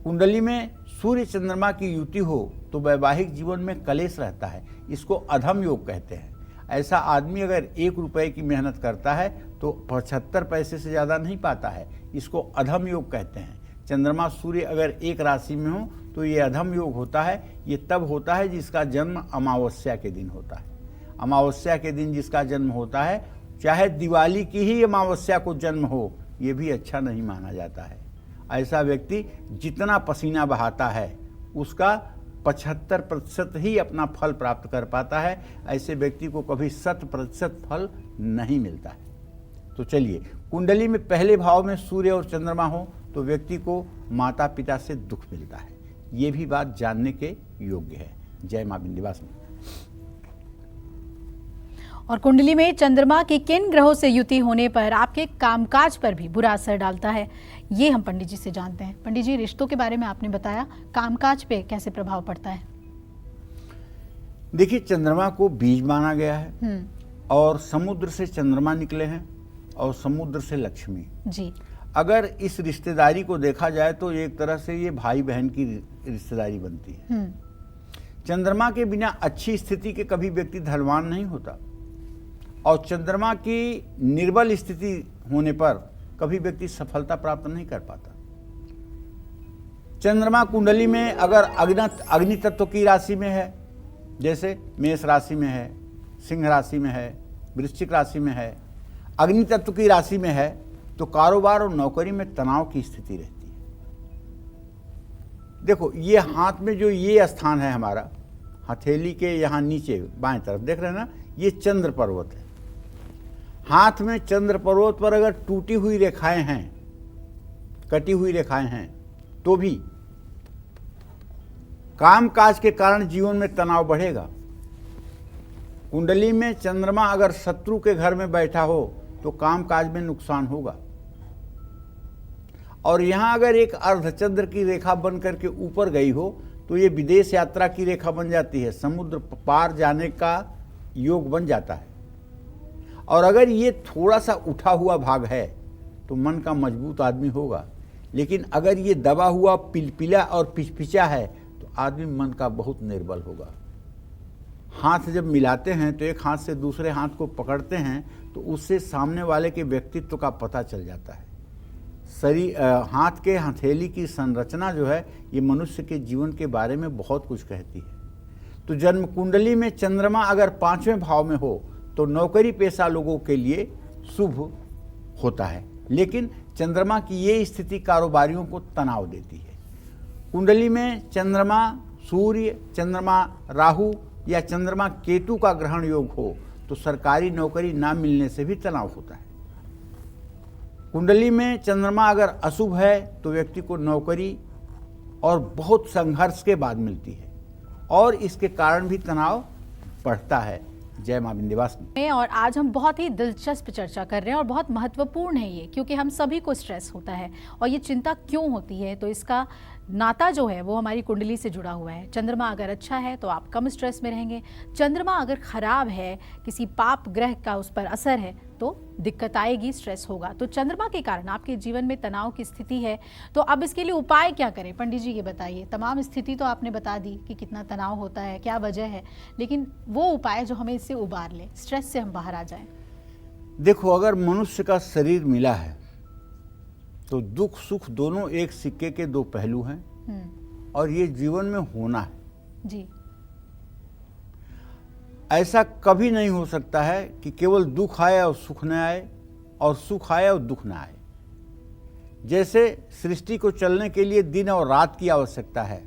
कुंडली में सूर्य चंद्रमा की युति हो तो वैवाहिक जीवन में कलेश रहता है, इसको अधम योग कहते हैं। ऐसा आदमी अगर 1 रुपए की मेहनत करता है तो 75 पैसे से ज़्यादा नहीं पाता है, इसको अधम योग कहते हैं। चंद्रमा सूर्य अगर एक राशि में हो तो ये अधम योग होता है। ये तब होता है जिसका जन्म अमावस्या के दिन होता है। अमावस्या के दिन जिसका जन्म होता है, चाहे दिवाली की ही अमावस्या को जन्म हो, ये भी अच्छा नहीं माना जाता है। ऐसा व्यक्ति जितना पसीना बहाता है उसका 75% ही अपना फल प्राप्त कर पाता है। ऐसे व्यक्ति को कभी 100% फल नहीं मिलता है। तो चलिए, कुंडली में पहले भाव में सूर्य और चंद्रमा हो तो व्यक्ति को माता पिता से दुख मिलता है। ये भी बात जानने के योग्य है। जय मां विंध्यवासिनी। और कुंडली में चंद्रमा की किन ग्रहों से युति होने पर आपके कामकाज पर भी बुरा असर डालता है, ये हम पंडित जी से जानते हैं। पंडित जी, रिश्तों के बारे में आपने बताया, कामकाज पे कैसे प्रभाव पड़ता है? देखिए, चंद्रमा को बीज माना गया है और समुद्र से चंद्रमा निकले हैं और समुद्र से लक्ष्मी जी। अगर इस रिश्तेदारी को देखा जाए तो एक तरह से ये भाई बहन की रिश्तेदारी बनती है। चंद्रमा के बिना अच्छी स्थिति के कभी व्यक्ति धनवान नहीं होता और चंद्रमा की निर्बल स्थिति होने पर कभी व्यक्ति सफलता प्राप्त नहीं कर पाता। चंद्रमा कुंडली में अगर अग्नि तत्व की राशि में है, जैसे मेष राशि में है, सिंह राशि में है, वृश्चिक राशि में है, अग्नि तत्व की राशि में है, तो कारोबार और नौकरी में तनाव की स्थिति रहती है। देखो, ये हाथ में जो ये स्थान है हमारा, हथेली के यहाँ नीचे बाएं तरफ देख रहे हैं ना, ये चंद्र पर्वत है। हाथ में चंद्र पर्वत पर अगर टूटी हुई रेखाएं हैं, कटी हुई रेखाएं हैं, तो भी कामकाज के कारण जीवन में तनाव बढ़ेगा। कुंडली में चंद्रमा अगर शत्रु के घर में बैठा हो तो कामकाज में नुकसान होगा। और यहां अगर एक अर्धचंद्र की रेखा बन करके ऊपर गई हो तो ये विदेश यात्रा की रेखा बन जाती है, समुद्र पार जाने का योग बन जाता है। और अगर ये थोड़ा सा उठा हुआ भाग है तो मन का मजबूत आदमी होगा, लेकिन अगर ये दबा हुआ पिलपिला और पिचपिचा है तो आदमी मन का बहुत निर्बल होगा। हाथ जब मिलाते हैं तो एक हाथ से दूसरे हाथ को पकड़ते हैं तो उससे सामने वाले के व्यक्तित्व का पता चल जाता है। हाथ के हथेली की संरचना जो है ये मनुष्य के जीवन के बारे में बहुत कुछ कहती है। तो जन्म कुंडली में चंद्रमा अगर 5वें भाव में हो तो नौकरी पेशा लोगों के लिए शुभ होता है, लेकिन चंद्रमा की ये स्थिति कारोबारियों को तनाव देती है। कुंडली में चंद्रमा सूर्य, चंद्रमा राहु या चंद्रमा केतु का ग्रहण योग हो तो सरकारी नौकरी ना मिलने से भी तनाव होता है। कुंडली में चंद्रमा अगर अशुभ है तो व्यक्ति को नौकरी और बहुत संघर्ष के बाद मिलती है और इसके कारण भी तनाव बढ़ता है। जय मां विंध्यवासिनी। और आज हम बहुत ही दिलचस्प चर्चा कर रहे हैं और बहुत महत्वपूर्ण है ये, क्योंकि हम सभी को स्ट्रेस होता है और ये चिंता क्यों होती है, तो इसका नाता जो है वो हमारी कुंडली से जुड़ा हुआ है। चंद्रमा अगर अच्छा है तो आप कम स्ट्रेस में रहेंगे, चंद्रमा अगर खराब है, किसी पाप ग्रह का उस पर असर है तो दिक्कत आएगी, स्ट्रेस होगा। तो चंद्रमा के कारण आपके जीवन में तनाव की स्थिति है, तो अब इसके लिए उपाय क्या करें? पंडित जी ये बताइए। तमाम स्थिति तो आपने बता दी कि कितना तनाव होता है, क्या वजह है, लेकिन वो उपाय जो हमें इससे उबार ले, स्ट्रेस से हम बाहर आ जाएं। देखो, अगर मनुष्य का शरीर मिला है तो दुख सुख दोनों एक सिक्के के दो पहलू हैं और ये जीवन में होना है जी। ऐसा कभी नहीं हो सकता है कि केवल दुख आए और सुख न आए और सुख आए और दुख न आए। जैसे सृष्टि को चलने के लिए दिन और रात की आवश्यकता है,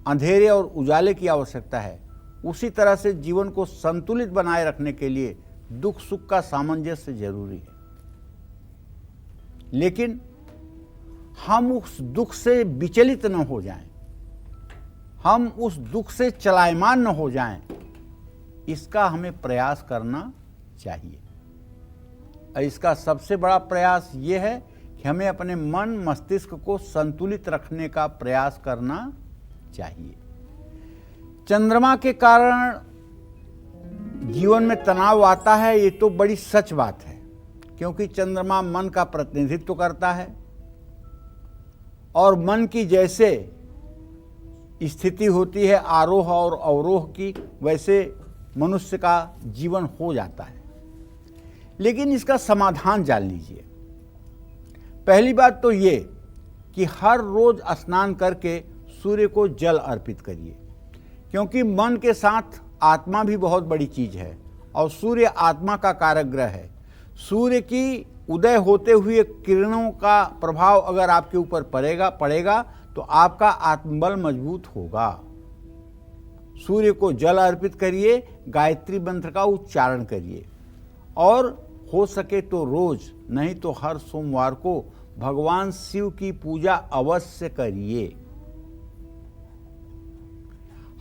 अंधेरे और उजाले की आवश्यकता है, उसी तरह से जीवन को संतुलित बनाए रखने के लिए दुख सुख का सामंजस्य जरूरी है। लेकिन हम उस दुख से विचलित न हो जाएं, हम उस दुख से चलायमान न हो जाएं, इसका हमें प्रयास करना चाहिए। और इसका सबसे बड़ा प्रयास ये है कि हमें अपने मन मस्तिष्क को संतुलित रखने का प्रयास करना चाहिए। चंद्रमा के कारण जीवन में तनाव आता है, ये तो बड़ी सच बात है, क्योंकि चंद्रमा मन का प्रतिनिधित्व करता है और मन की जैसे स्थिति होती है आरोह और अवरोह की, वैसे मनुष्य का जीवन हो जाता है। लेकिन इसका समाधान जान लीजिए। पहली बात तो ये कि हर रोज स्नान करके सूर्य को जल अर्पित करिए, क्योंकि मन के साथ आत्मा भी बहुत बड़ी चीज है और सूर्य आत्मा का कारक ग्रह है। सूर्य की उदय होते हुए किरणों का प्रभाव अगर आपके ऊपर पड़ेगा तो आपका आत्मबल मजबूत होगा। सूर्य को जल अर्पित करिए, गायत्री मंत्र का उच्चारण करिए और हो सके तो रोज नहीं तो हर सोमवार को भगवान शिव की पूजा अवश्य करिए।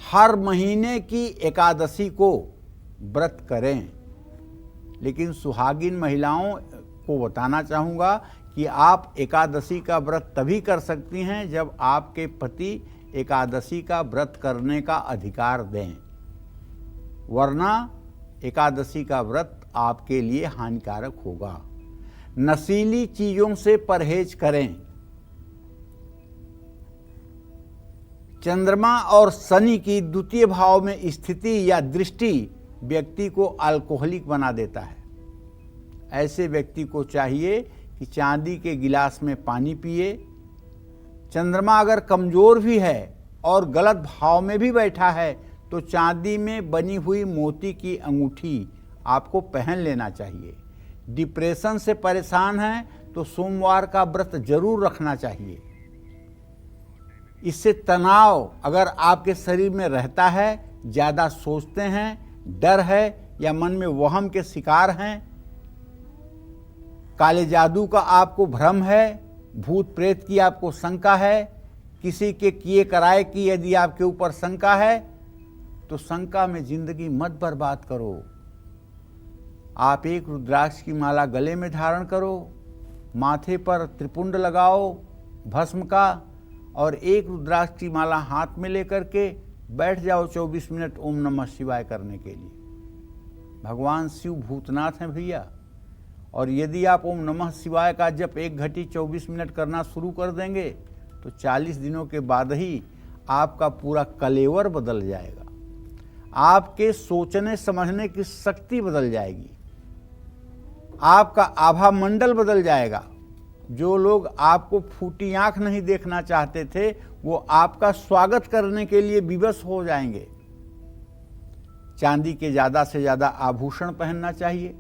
हर महीने की एकादशी को व्रत करें। लेकिन सुहागिन महिलाओं को बताना चाहूँगा कि आप एकादशी का व्रत तभी कर सकती हैं जब आपके पति एकादशी का व्रत करने का अधिकार दें, वरना एकादशी का व्रत आपके लिए हानिकारक होगा। नशीली चीजों से परहेज करें। चंद्रमा और शनि की द्वितीय भाव में स्थिति या दृष्टि व्यक्ति को अल्कोहलिक बना देता है। ऐसे व्यक्ति को चाहिए कि चांदी के गिलास में पानी पिए। चंद्रमा अगर कमजोर भी है और गलत भाव में भी बैठा है तो चांदी में बनी हुई मोती की अंगूठी आपको पहन लेना चाहिए। डिप्रेशन से परेशान हैं तो सोमवार का व्रत जरूर रखना चाहिए। इससे तनाव अगर आपके शरीर में रहता है, ज़्यादा सोचते हैं, डर है या मन में वहम के शिकार हैं, काले जादू का आपको भ्रम है, भूत प्रेत की आपको शंका है, किसी के किए कराए की यदि आपके ऊपर शंका है, तो शंका में जिंदगी मत बर्बाद करो। आप एक रुद्राक्ष की माला गले में धारण करो, माथे पर त्रिपुंड लगाओ भस्म का, और एक रुद्राक्ष की माला हाथ में लेकर के बैठ जाओ 24 मिनट ओम नमः शिवाय करने के लिए। भगवान शिव भूतनाथ हैं भैया, और यदि आप ओम नमः शिवाय का जप 1 घंटी 24 मिनट करना शुरू कर देंगे तो 40 दिनों के बाद ही आपका पूरा कलेवर बदल जाएगा। आपके सोचने समझने की शक्ति बदल जाएगी, आपका आभा मंडल बदल जाएगा। जो लोग आपको फूटी आंख नहीं देखना चाहते थे वो आपका स्वागत करने के लिए विवश हो जाएंगे। चांदी के ज़्यादा से ज़्यादा आभूषण पहनना चाहिए।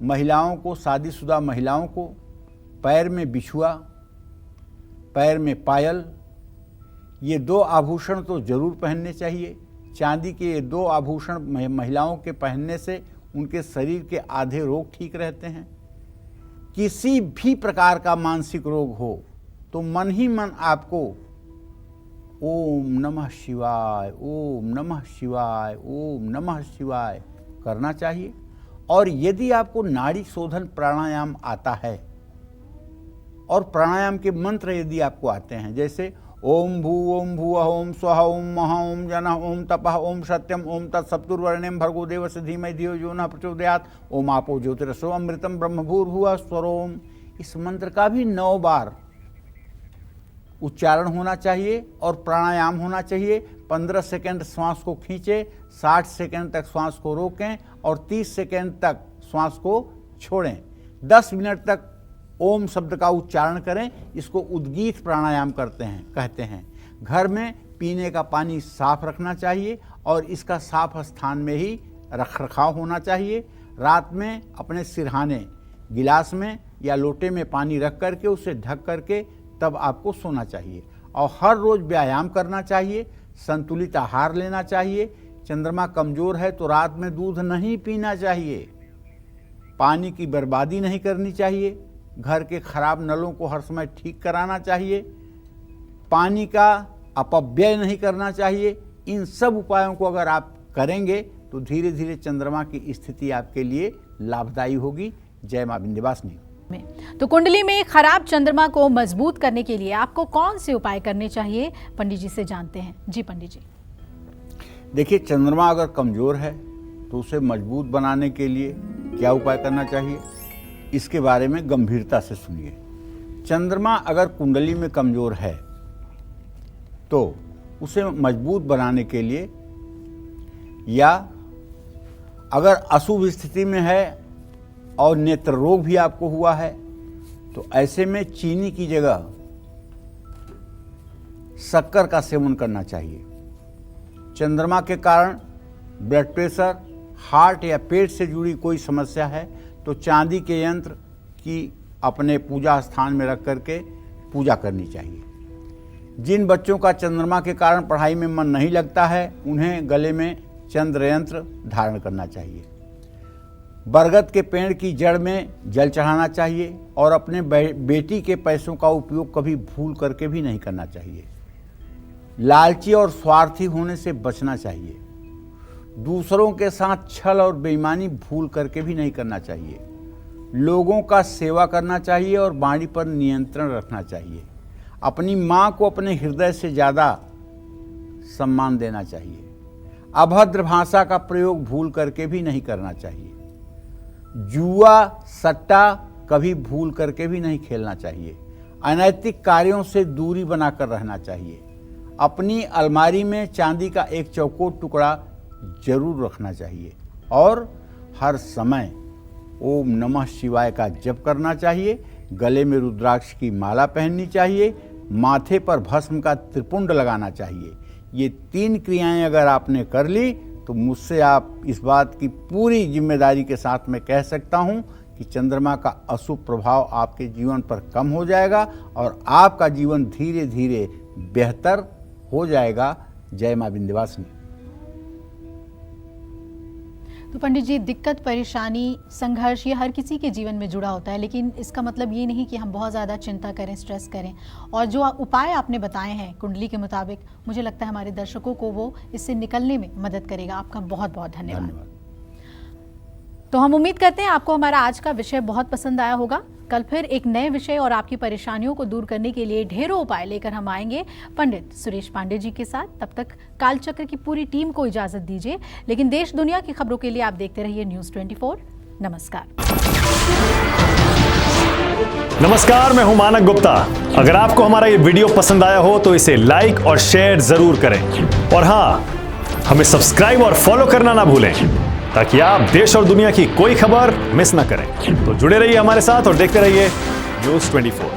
महिलाओं को, शादीशुदा महिलाओं को पैर में बिछुआ, पैर में पायल, ये 2 आभूषण तो जरूर पहनने चाहिए। चांदी के ये 2 आभूषण महिलाओं के पहनने से उनके शरीर के आधे रोग ठीक रहते हैं। किसी भी प्रकार का मानसिक रोग हो तो मन ही मन आपको ओम नमः शिवाय, ओम नमः शिवाय, ओम नमः शिवाय करना चाहिए। और यदि आपको नाड़ी शोधन प्राणायाम आता है और प्राणायाम के मंत्र यदि आपको आते हैं, जैसे ओम भुवः ओम स्वः ओम मः ओम जनः ओम तपः ओम सत्यम ओम तत्सवितुर्वरेण्यं भर्गो देवस्य धीमहि धियो यो नः प्रचोदयात् ओम आपो ज्योतिरसो अमृतम ब्रह्म भूर्भुवः स्वरोम, इस मंत्र का भी 9 बार उच्चारण होना चाहिए और प्राणायाम होना चाहिए। 15 सेकंड श्वास को खींचे, 60 सेकंड तक श्वास को रोकें और 30 सेकंड तक श्वास को छोड़ें। 10 मिनट तक ओम शब्द का उच्चारण करें। इसको उद्गीत प्राणायाम कहते हैं। घर में पीने का पानी साफ रखना चाहिए और इसका साफ स्थान में ही रखरखाव होना चाहिए। रात में अपने सिरहाने गिलास में या लोटे में पानी रख करके उसे ढक करके तब आपको सोना चाहिए। और हर रोज व्यायाम करना चाहिए संतुलित आहार लेना चाहिए। चंद्रमा कमजोर है तो रात में दूध नहीं पीना चाहिए। पानी की बर्बादी नहीं करनी चाहिए। घर के खराब नलों को हर समय ठीक कराना चाहिए। पानी का अपव्यय नहीं करना चाहिए। इन सब उपायों को अगर आप करेंगे तो धीरे धीरे चंद्रमा की स्थिति आपके लिए लाभदायी होगी। जय मां विंध्यवासिनी। तो कुंडली में खराब चंद्रमा को मजबूत करने के लिए आपको कौन से उपाय करने चाहिए, पंडित जी से जानते हैं। जी पंडित जी। देखिए, चंद्रमा अगर कमजोर है तो उसे मजबूत बनाने के लिए क्या उपाय करना चाहिए, इसके बारे में गंभीरता से सुनिए। चंद्रमा अगर कुंडली में कमजोर है तो उसे मजबूत बनाने के लिए, या अगर अशुभ स्थिति में है और नेत्र रोग भी आपको हुआ है, तो ऐसे में चीनी की जगह शक्कर का सेवन करना चाहिए। चंद्रमा के कारण ब्लड प्रेशर, हार्ट या पेट से जुड़ी कोई समस्या है तो चांदी के यंत्र की अपने पूजा स्थान में रख करके पूजा करनी चाहिए। जिन बच्चों का चंद्रमा के कारण पढ़ाई में मन नहीं लगता है, उन्हें गले में चंद्र यंत्र धारण करना चाहिए। बरगद के पेड़ की जड़ में जल चढ़ाना चाहिए और अपने बेटी के पैसों का उपयोग कभी भूल करके भी नहीं करना चाहिए। लालची और स्वार्थी होने से बचना चाहिए। दूसरों के साथ छल और बेईमानी भूल करके भी नहीं करना चाहिए। लोगों का सेवा करना चाहिए और वाणी पर नियंत्रण रखना चाहिए। अपनी माँ को अपने हृदय से ज़्यादा सम्मान देना चाहिए। अभद्र भाषा का प्रयोग भूल करके भी नहीं करना चाहिए। जुआ सट्टा कभी भूल करके भी नहीं खेलना चाहिए। अनैतिक कार्यों से दूरी बनाकर रहना चाहिए। अपनी अलमारी में चांदी का एक चौकोर टुकड़ा जरूर रखना चाहिए और हर समय ओम नमः शिवाय का जप करना चाहिए। गले में रुद्राक्ष की माला पहननी चाहिए। माथे पर भस्म का त्रिपुंड लगाना चाहिए। ये 3 क्रियाएं अगर आपने कर ली तो मुझसे आप इस बात की पूरी जिम्मेदारी के साथ मैं कह सकता हूं कि चंद्रमा का अशुभ प्रभाव आपके जीवन पर कम हो जाएगा और आपका जीवन धीरे धीरे बेहतर हो जाएगा। जय मां विंध्यवासिनी। तो पंडित जी, दिक्कत, परेशानी, संघर्ष ये हर किसी के जीवन में जुड़ा होता है, लेकिन इसका मतलब ये नहीं कि हम बहुत ज़्यादा चिंता करें, स्ट्रेस करें। और जो उपाय आपने बताए हैं कुंडली के मुताबिक, मुझे लगता है हमारे दर्शकों को वो इससे निकलने में मदद करेगा। आपका बहुत बहुत धन्यवाद। तो हम उम्मीद करते हैं आपको हमारा आज का विषय बहुत पसंद आया होगा। कल फिर एक नए विषय और आपकी परेशानियों को दूर करने के लिए ढेरों उपाय लेकर हम आएंगे पंडित सुरेश पांडे जी के साथ। तब तक कालचक्र की पूरी टीम को इजाजत दीजिए, लेकिन देश दुनिया की खबरों के लिए आप देखते रहिए न्यूज़ 24। नमस्कार। नमस्कार, मैं हूं मानक गुप्ता। अगर आपको हमारा ये वीडियो पसंद आया हो तो इसे लाइक और शेयर जरूर करें और हाँ, हमें सब्सक्राइब और फॉलो करना ना भूलें ताकि आप देश और दुनिया की कोई खबर मिस ना करें। तो जुड़े रहिए हमारे साथ और देखते रहिए न्यूज़ 24।